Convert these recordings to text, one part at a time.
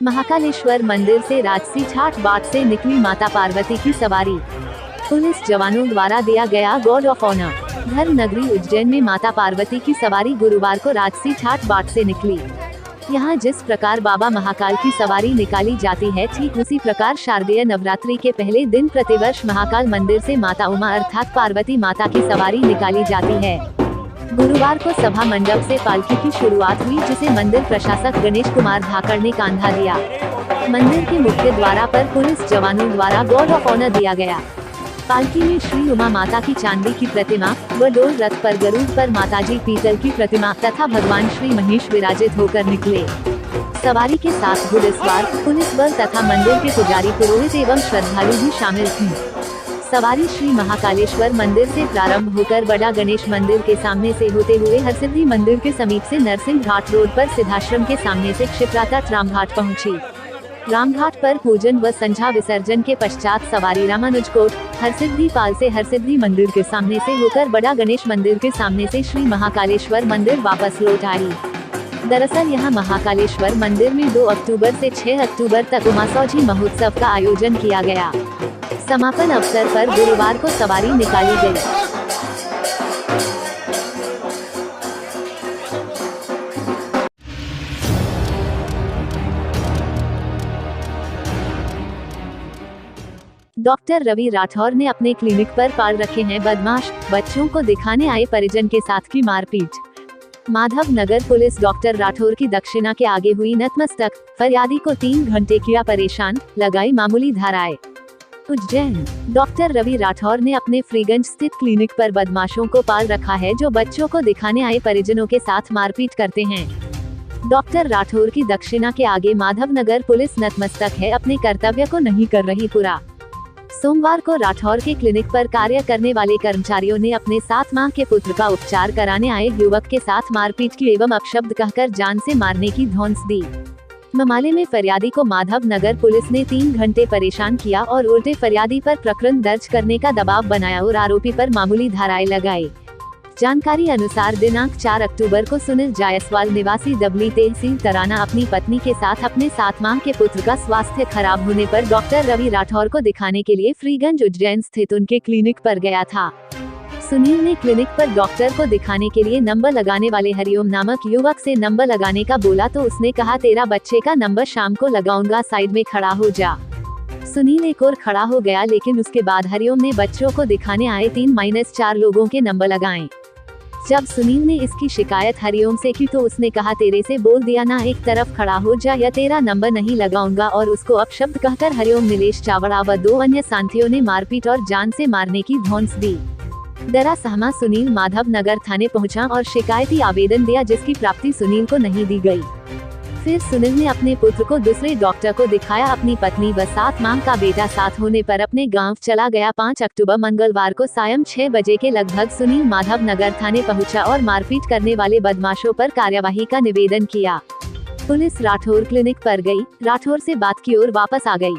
महाकालेश्वर मंदिर से राजसी छाट बाट से निकली माता पार्वती की सवारी। पुलिस जवानों द्वारा दिया गया गार्ड ऑफ ऑनर। धर्म नगरी उज्जैन में माता पार्वती की सवारी गुरुवार को राजसी छाट बाट से निकली। यहाँ जिस प्रकार बाबा महाकाल की सवारी निकाली जाती है, ठीक उसी प्रकार शारदीय नवरात्रि के पहले दिन प्रतिवर्ष महाकाल मंदिर से माता उमा अर्थात पार्वती माता की सवारी निकाली जाती है। गुरुवार को सभा मंडप से पालकी की शुरुआत हुई, जिसे मंदिर प्रशासक गणेश कुमार धाकड़ ने कांधा दिया। मंदिर के मुख्य द्वार पर पुलिस जवानों द्वारा गार्ड ऑफ ऑनर दिया गया। पालकी में श्री उमा माता की चांदी की प्रतिमा व डोल रथ पर गरुड़ पर माताजी पीतल की प्रतिमा तथा भगवान श्री महेश विराजित होकर निकले। सवारी के साथ घुड़सवार, पुलिस बल तथा मंदिर के पुजारी, पुरोहित एवं श्रद्धालु भी शामिल थे। सवारी श्री महाकालेश्वर मंदिर से प्रारंभ होकर बड़ा गणेश मंदिर के सामने से होते हुए हरसिद्धि मंदिर के समीप से नरसिंह घाट रोड पर सिद्धाश्रम के सामने से क्षिप्रा तट रामघाट पहुंची। रामघाट पर पूजन व संझा विसर्जन के पश्चात सवारी रामानुजकोट, हरसिद्धि पाल से हरसिद्धि मंदिर के सामने से होकर बड़ा गणेश मंदिर के सामने से श्री महाकालेश्वर मंदिर वापस लौट आई। दरअसल यहां महाकालेश्वर मंदिर में 2 अक्टूबर से 6 अक्टूबर तक उमासौजी महोत्सव का आयोजन किया गया। समापन अवसर पर गुरुवार को सवारी निकाली गई। डॉक्टर रवि राठौर ने अपने क्लिनिक पर पाल रखे हैं बदमाश, बच्चों को दिखाने आए परिजन के साथ की मारपीट। माधव नगर पुलिस डॉक्टर राठौर की दक्षिणा के आगे हुई नतमस्तक, फरियादी को 3 घंटे किया परेशान, लगाई मामूली धाराएं। उज्जैन। डॉक्टर रवि राठौर ने अपने फ्रीगंज स्थित क्लिनिक पर बदमाशों को पाल रखा है, जो बच्चों को दिखाने आए परिजनों के साथ मारपीट करते हैं। डॉक्टर राठौर की दक्षिणा के आगे माधव नगर पुलिस नतमस्तक है, अपने कर्तव्य को नहीं कर रही पूरा। सोमवार को राठौर के क्लिनिक पर कार्य करने वाले कर्मचारियों ने अपने 7 माह के पुत्र का उपचार कराने आए युवक के साथ मारपीट की एवं अपशब्द कहकर जान से मारने की धौंस दी। मामले में फरियादी को माधव नगर पुलिस ने 3 घंटे परेशान किया और उल्टे फरियादी पर प्रकरण दर्ज करने का दबाव बनाया और आरोपी पर मामूली धाराएं लगाई। जानकारी अनुसार दिनांक 4 अक्टूबर को सुनील जायसवाल निवासी डबली तहसील तराना अपनी पत्नी के साथ अपने 7 माह के पुत्र का स्वास्थ्य खराब होने पर डॉक्टर रवि राठौर को दिखाने के लिए फ्रीगंज उज्जैन स्थित उनके क्लिनिक पर गया था। सुनील ने क्लिनिक पर डॉक्टर को दिखाने के लिए नंबर लगाने वाले हरिओम नामक युवक से नंबर लगाने का बोला, तो उसने कहा तेरा बच्चे का नंबर शाम को लगाऊंगा, साइड में खड़ा हो जा। सुनील एक और खड़ा हो गया, लेकिन उसके बाद हरिओम ने बच्चों को दिखाने आए 3-4 लोगों के नंबर लगाए। जब सुनील ने इसकी शिकायत हरिओम से की तो उसने कहा तेरे से बोल दिया ना, एक तरफ खड़ा हो जा या तेरा नंबर नहीं लगाऊंगा, और उसको अपशब्द कहकर हरिओम, नीलेश चावड़ा व 2 अन्य साथियों ने मारपीट और जान से मारने की धौंस दी। डरा सहमा सुनील माधव नगर थाने पहुंचा और शिकायती आवेदन दिया, जिसकी प्राप्ति सुनील को नहीं दी गई। फिर सुनील ने अपने पुत्र को दूसरे डॉक्टर को दिखाया। अपनी पत्नी व 7 माह का बेटा साथ होने पर अपने गांव चला गया। 5 अक्टूबर मंगलवार को सायं 6 बजे के लगभग सुनील माधव नगर थाने पहुंचा और मारपीट करने वाले बदमाशों पर कार्यवाही का निवेदन किया। पुलिस राठौर क्लिनिक पर गई, राठौर से बात की और वापस आ गई।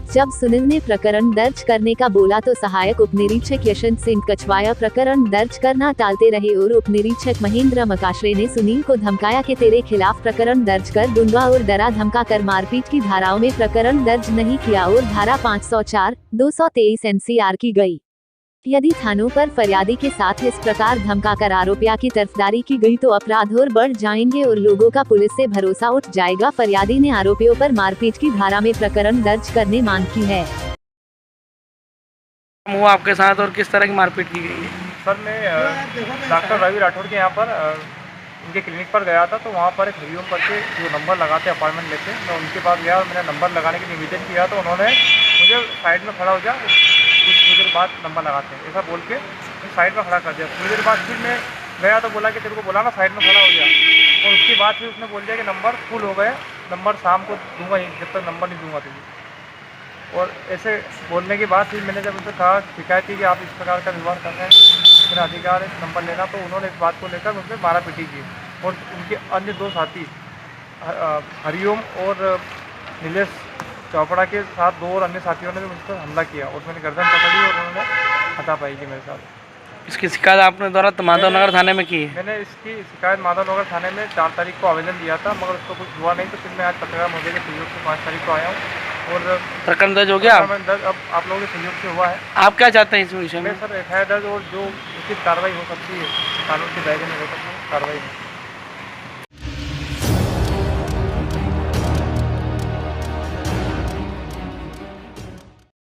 जब सुनील ने प्रकरण दर्ज करने का बोला तो सहायक उपनिरीक्षक यशवंत सिंह कछवाया प्रकरण दर्ज करना टालते रहे और उपनिरीक्षक महेंद्र मकाशरे ने सुनील को धमकाया कि तेरे खिलाफ प्रकरण दर्ज कर दूंगा और डरा धमका कर मारपीट की धाराओं में प्रकरण दर्ज नहीं किया और धारा 504, 223 NCR की गई। यदि थानों पर फरियादी के साथ इस प्रकार धमकाकर आरोपिया की तरफदारी की गई तो अपराध और बढ़ जाएंगे और लोगों का पुलिस से भरोसा उठ जाएगा। फरियादी ने आरोपियों पर मारपीट की धारा में प्रकरण दर्ज करने मांग की है। वो आपके साथ और किस तरह की मारपीट की गई है? सर, मैं डॉक्टर रवि राठौर के यहाँ पर उनके क्लिनिक पर गया था, तो वहाँ पर एक हरिओम करके जो नंबर लगाते अपॉइंटमेंट लेते, मैं उनके पास गया और मैंने नंबर लगाने के निवेदन किया, तो उन्होंने मुझे साइड में खड़ा हो जा, कुछ देर बाद नंबर लगाते हैं ऐसा बोल के साइड में खड़ा कर दिया। थोड़ी देर बाद फिर मैं गया तो बोला कि तेरे को बोला ना साइड में खड़ा हो गया, और उसके बाद फिर उसने बोल दिया कि नंबर फुल हो गए, नंबर शाम को दूंगा ही, जब तक नंबर नहीं दूंगा तुझे। और ऐसे बोलने के बाद फिर मैंने जब उनसे कहा, शिकायत की कि आप इस प्रकार का व्यवहार कर रहे हैं, मेरा अधिकार है नंबर लेना, तो उन्होंने इस बात को लेकर मुझसे मारापीटी की और उनके अन्य 2 साथी हरिओम और नीलेश चौपड़ा के साथ 2 और अन्य साथियों ने भी मुझ पर हमला किया और मैंने गर्दन पकड़ी और उन्होंने हाथापाई की मेरे साथ। इसकी शिकायत आपने द्वारा माधवनगर थाने में की है? मैंने इसकी शिकायत माधवनगर थाने में 4 तारीख को आवेदन दिया था, मगर उसको कुछ हुआ नहीं, तो फिर मैं आज पत्रकार महोदय के सहयोग से 5 तारीक को आया हूँ और प्रकरण दर्ज हो गया? प्रकरण दर्ज अब आप लोगों के सहयोग से हुआ है। आप क्या चाहते हैं इस विषय में? मैं सर FIR दर्ज और जो उचित कार्रवाई हो सकती है कानून के दायरे में हो सकती है कार्रवाई हो।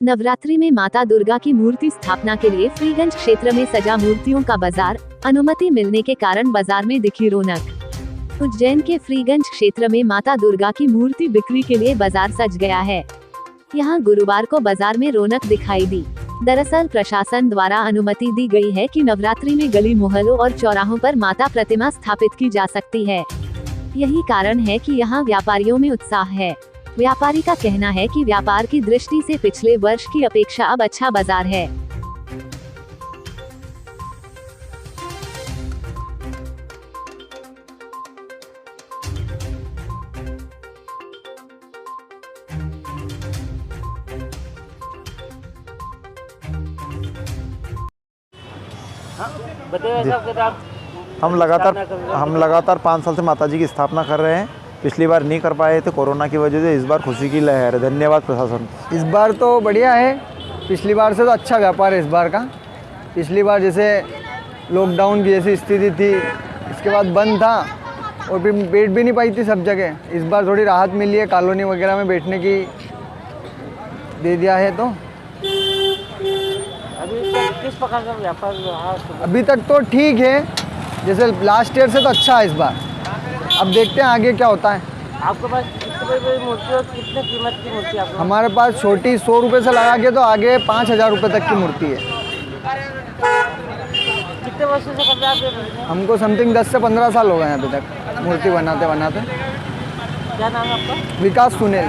नवरात्रि में माता दुर्गा की मूर्ति स्थापना के लिए फ्रीगंज क्षेत्र में सजा मूर्तियों का बाजार, अनुमति मिलने के कारण बाजार में दिखी रौनक। उज्जैन के फ्रीगंज क्षेत्र में माता दुर्गा की मूर्ति बिक्री के लिए बाजार सज गया है। यहां गुरुवार को बाजार में रौनक दिखाई दी। दरअसल प्रशासन द्वारा अनुमति दी गई है कि नवरात्रि में गली मोहल्लों और चौराहों पर माता प्रतिमा स्थापित की जा सकती है। यही कारण है कि यहां व्यापारियों में उत्साह है। व्यापारी का कहना है कि व्यापार की दृष्टि से पिछले वर्ष की अपेक्षा अब अच्छा बाजार है। हम लगातार 5 साल से माताजी की स्थापना कर रहे हैं। पिछली बार नहीं कर पाए थे कोरोना की वजह से, इस बार खुशी की लहर है। धन्यवाद प्रशासन। इस बार तो बढ़िया है, पिछली बार से तो अच्छा व्यापार है इस बार का। पिछली बार जैसे लॉकडाउन की जैसी स्थिति थी, इसके बाद बंद था और फिर बैठ भी नहीं पाई थी सब जगह। इस बार थोड़ी राहत मिली है, कॉलोनी वगैरह में बैठने की दे दिया है। तो अभी तक किस प्रकार का व्यापार रहा? अभी तक तो ठीक है, जैसे लास्ट ईयर से तो अच्छा है इस बार। अब देखते हैं आगे क्या होता है। आपके पास कितने बड़ी मूर्ति और कितने कीमत की मूर्ति आपके? हमारे पास छोटी 100 रुपये से लगा के तो आगे 5000 रुपये तक की मूर्ति है। कितने वर्षों से कर रहे हैं आप? हमको समथिंग 10 से 15 साल हो गए हैं अभी तक मूर्ति बनाते बनाते। क्या नाम है आपका? विकास सुनील।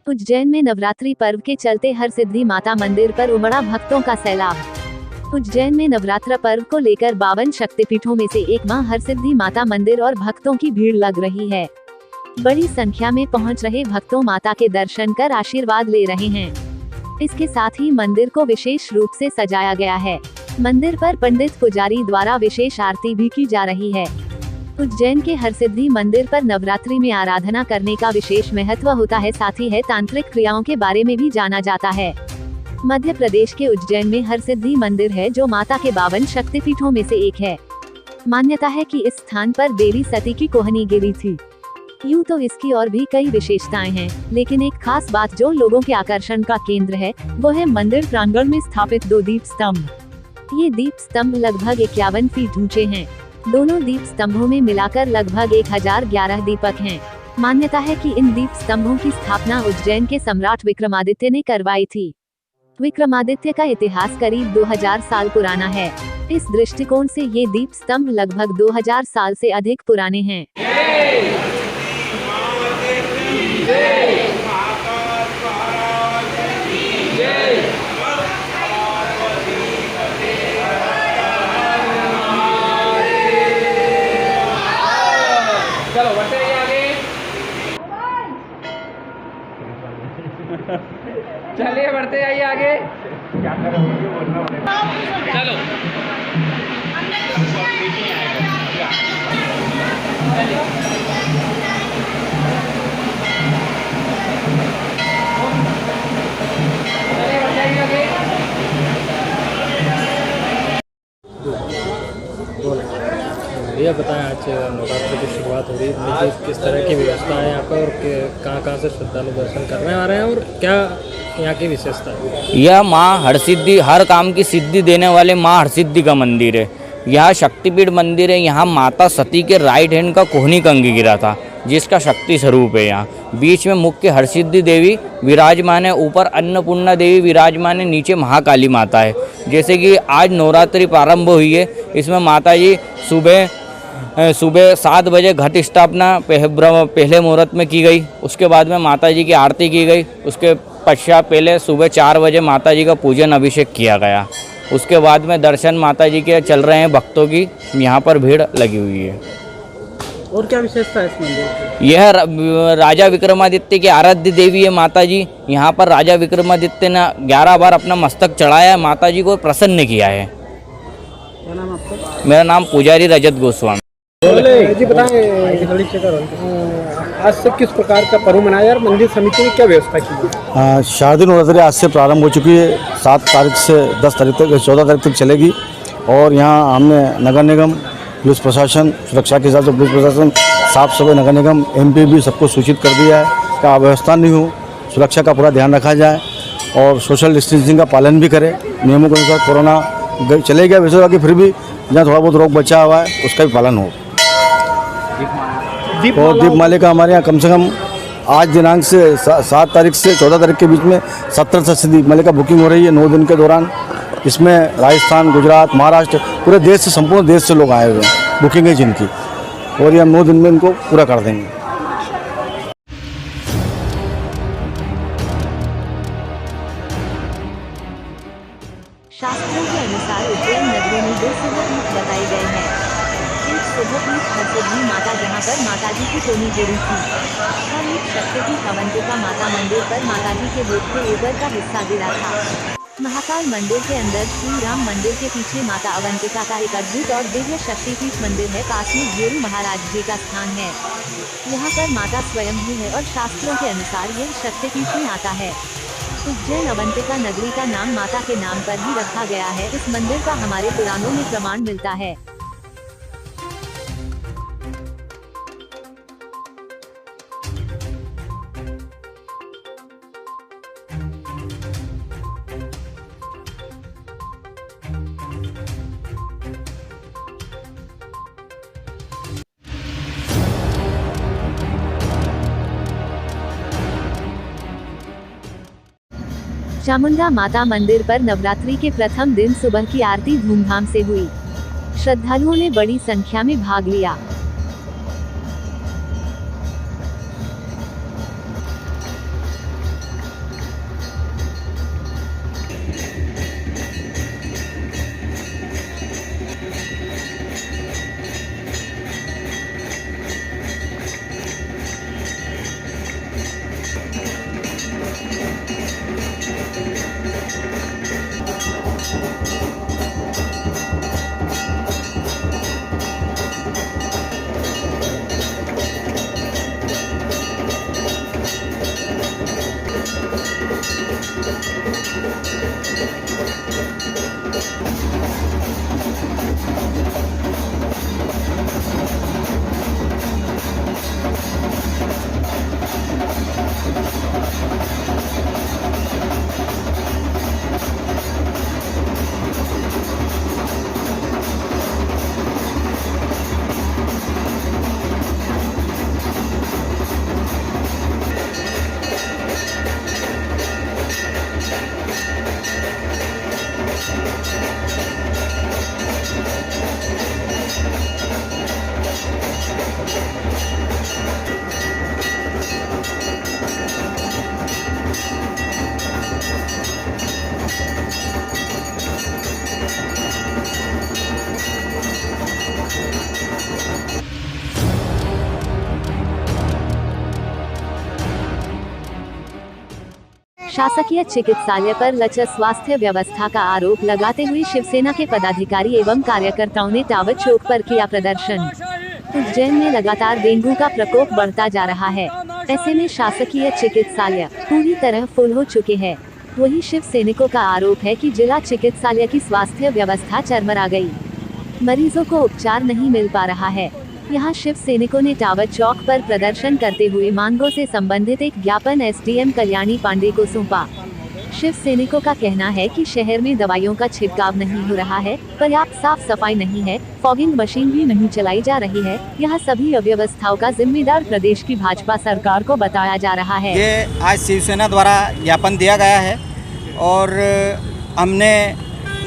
उज्जैन में नवरात्रि पर्व के चलते हरसिद्धि माता मंदिर पर उमड़ा भक्तों का सैलाब। उज्जैन में नवरात्र पर्व को लेकर 52 शक्तिपीठों में से एक मां हरसिद्धि माता मंदिर और भक्तों की भीड़ लग रही है। बड़ी संख्या में पहुंच रहे भक्तों माता के दर्शन कर आशीर्वाद ले रहे हैं। इसके साथ ही मंदिर को विशेष रूप से सजाया गया है। मंदिर पर पंडित पुजारी द्वारा विशेष आरती भी की जा रही है। उज्जैन के हरसिद्धि मंदिर पर नवरात्रि में आराधना करने का विशेष महत्व होता है, साथ ही है तांत्रिक क्रियाओं के बारे में भी जाना जाता है। मध्य प्रदेश के उज्जैन में हरसिद्धि मंदिर है, जो माता के 52 शक्तिपीठों में से एक है। मान्यता है कि इस स्थान पर देवी सती की कोहनी गिरी थी। यूं तो इसकी और भी कई विशेषताएं हैं, लेकिन एक खास बात जो लोगों के आकर्षण का केंद्र है, वो है मंदिर प्रांगण में स्थापित 2 दीप स्तंभ। ये दीप स्तंभ लगभग 51 फीट ऊंचे हैं। दोनों दीप स्तंभों में मिलाकर लगभग 1011 दीपक हैं। मान्यता है कि इन दीप स्तंभों की स्थापना उज्जैन के सम्राट विक्रमादित्य ने करवाई थी। विक्रमादित्य का इतिहास करीब 2000 साल पुराना है। इस दृष्टिकोण से ये दीप स्तंभ लगभग 2000 साल से अधिक पुराने हैं। चलिए बढ़ते जाइए आगे। चलो भैया बताएं, आज नवरात्रि की शुरुआत हो रही है, किस तरह की व्यवस्था है यहाँ पर और कहाँ से श्रद्धालु दर्शन करने आ रहे हैं और क्या यहाँ की विशेषता है? यह माँ हरसिद्धि, हर काम की सिद्धि देने वाले माँ हरसिद्धि का मंदिर है। यह शक्तिपीठ मंदिर है। यहाँ माता सती के राइट हैंड का कोहनी कंग गिरा था, जिसका शक्ति स्वरूप है। यहाँ बीच में मुख्य हरसिद्धि देवी विराजमान है, ऊपर अन्नपूर्णा देवी विराजमान है, नीचे महाकाली माता है। जैसे कि आज नवरात्रि प्रारंभ हुई है, इसमें माता जी सुबह 7 बजे घट स्थापना पहले मुहूर्त में की गई। उसके बाद में माता जी की आरती की गई। उसके पश्चात पहले सुबह 4 बजे माता जी का पूजन अभिषेक किया गया। उसके बाद में दर्शन माता जी के चल रहे हैं। भक्तों की यहाँ पर भीड़ लगी हुई है। और क्या विशेषता है इस मंदिर की? यह राजा विक्रमादित्य की आराध्य देवी है माता जी। यहाँ पर राजा विक्रमादित्य ने 11 बार अपना मस्तक चढ़ाया है, माता जी को प्रसन्न किया है। क्या नाम आपका? मेरा नाम पुजारी रजत गोस्वामी। जी बताएं, आज से किस प्रकार का पर्व मनाया और मंदिर समिति ने क्या व्यवस्था की है? शारदीय नवरात्रि आज से प्रारंभ हो चुकी है। 7 तारीख से 10 तारीख तक 14 तारीख तक चलेगी। और यहाँ हमने नगर निगम, पुलिस प्रशासन, सुरक्षा के हिसाब से पुलिस प्रशासन, साफ सफाई नगर निगम, MP भी सबको सूचित कर दिया है कि अव्यवस्था नहीं हो, सुरक्षा का पूरा ध्यान रखा जाए और सोशल डिस्टेंसिंग का पालन भी करें। नियमों के अनुसार कोरोना चले गया वैसे, बाकी फिर भी जहाँ थोड़ा बहुत रोग बचा हुआ है उसका भी पालन हो। और दीपमालिका हमारे यहाँ कम से कम आज दिनांक से 7 तारीख से 14 तारीख के बीच में 70 से 80 दीपमालिका बुकिंग हो रही है 9 दिन के दौरान। इसमें राजस्थान, गुजरात, महाराष्ट्र, पूरे देश से, संपूर्ण देश से लोग आए हुए हैं, बुकिंग है जिनकी, और ये हम 9 दिन में इनको पूरा कर देंगे। शास्त्रों के अनुसार उज्जैन नगरी में 2 शुभपीठ बताए गए हैं। एक शुभपीठ हरसिद्धि माता, जहाँ पर माता जी की टोनी जुड़ी थी, और एक शक्तिपीठ अवंतिका माता मंदिर पर माता जी के भोग के ऊपर का हिस्सा गिरा था। महाकाल मंदिर के अंदर श्री राम मंदिर के पीछे माता अवंतिका का एक अद्भुत और दिव्य शक्तिपीठ मंदिर है। पास में गुरु महाराज जी का स्थान है। यहाँ पर माता स्वयं ही है और शास्त्रों के अनुसार यह शक्तिपीठ में आता है। उज्जैन अवंतिका नगरी का नाम माता के नाम पर ही रखा गया है। इस मंदिर का हमारे पुराणों में प्रमाण मिलता है। चामुंडा माता मंदिर पर नवरात्रि के प्रथम दिन सुबह की आरती धूमधाम से हुई। श्रद्धालुओं ने बड़ी संख्या में भाग लिया। शासकीय चिकित्सालय पर लचर स्वास्थ्य व्यवस्था का आरोप लगाते हुए शिवसेना के पदाधिकारी एवं कार्यकर्ताओं ने टावर चौक पर किया प्रदर्शन। उज्जैन में लगातार डेंगू का प्रकोप बढ़ता जा रहा है। ऐसे में शासकीय चिकित्सालय पूरी तरह फुल हो चुके हैं। वहीं शिव सैनिकों का आरोप है कि जिला चिकित्सालय की स्वास्थ्य व्यवस्था चरमरा गई, मरीजों को उपचार नहीं मिल पा रहा है। यहाँ शिव सैनिकों ने टावर चौक पर प्रदर्शन करते हुए मांगों से संबंधित एक ज्ञापन SDM कल्याणी पांडे को सौंपा। शिव सैनिकों का कहना है कि शहर में दवाइयों का छिड़काव नहीं हो रहा है, पर्याप्त साफ सफाई नहीं है, फॉगिंग मशीन भी नहीं चलाई जा रही है। यह सभी अव्यवस्थाओं का जिम्मेदार प्रदेश की भाजपा सरकार को बताया जा रहा है। ये आज शिवसेना द्वारा ज्ञापन दिया गया है और हमने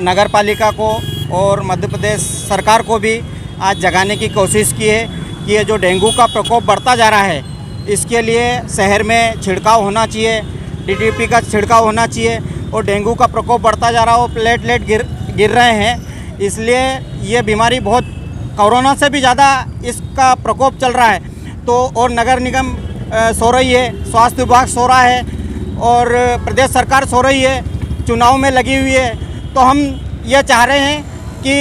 नगर पालिका को और मध्य प्रदेश सरकार को भी आज जगाने की कोशिश की है कि ये जो डेंगू का प्रकोप बढ़ता जा रहा है, इसके लिए शहर में छिड़काव होना चाहिए, DDP का छिड़काव होना चाहिए। और डेंगू का प्रकोप बढ़ता जा रहा हो, प्लेटलेट गिर रहे हैं, इसलिए ये बीमारी बहुत कोरोना से भी ज़्यादा इसका प्रकोप चल रहा है। तो और नगर निगम सो रही है, स्वास्थ्य विभाग सो रहा है और प्रदेश सरकार सो रही है, चुनाव में लगी हुई है। तो हम ये चाह रहे हैं कि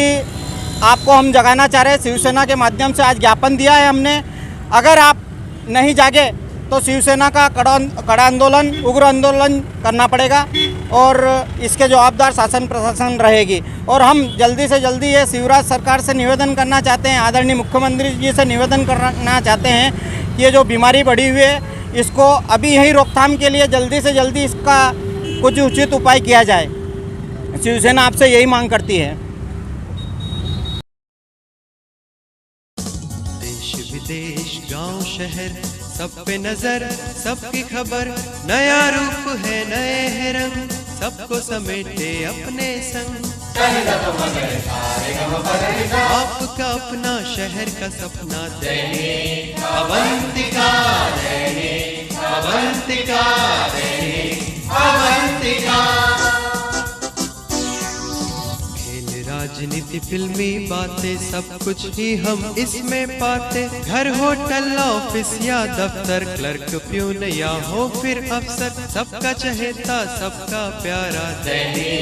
आपको हम जगाना चाह रहे हैं, शिवसेना के माध्यम से आज ज्ञापन दिया है हमने। अगर आप नहीं जागे तो शिवसेना का कड़ा आंदोलन, उग्र आंदोलन करना पड़ेगा और इसके जवाबदार शासन प्रशासन रहेगी। और हम जल्दी से जल्दी ये शिवराज सरकार से निवेदन करना चाहते हैं, आदरणीय मुख्यमंत्री जी से निवेदन करना चाहते हैं कि ये जो बीमारी बढ़ी हुई है इसको अभी यही रोकथाम के लिए जल्दी से जल्दी इसका कुछ उचित उपाय किया जाए। शिवसेना आपसे यही मांग करती है। देश विदेश गांव शहर सब पे नजर, सबकी खबर, नया रूप है नए है रंग, सबको समेटे अपने संग। आपका अपना शहर का सपना दैनिक अवंतिका, दैनिक अवंतिका, दैनिक अवंतिका। राजनीति, फिल्मी बातें, सब कुछ ही हम इसमें पाते। घर, होटल, ऑफिस या दफ्तर, क्लर्क, प्यून या हो फिर अफसर, सबका चहेता सबका प्यारा दैनिक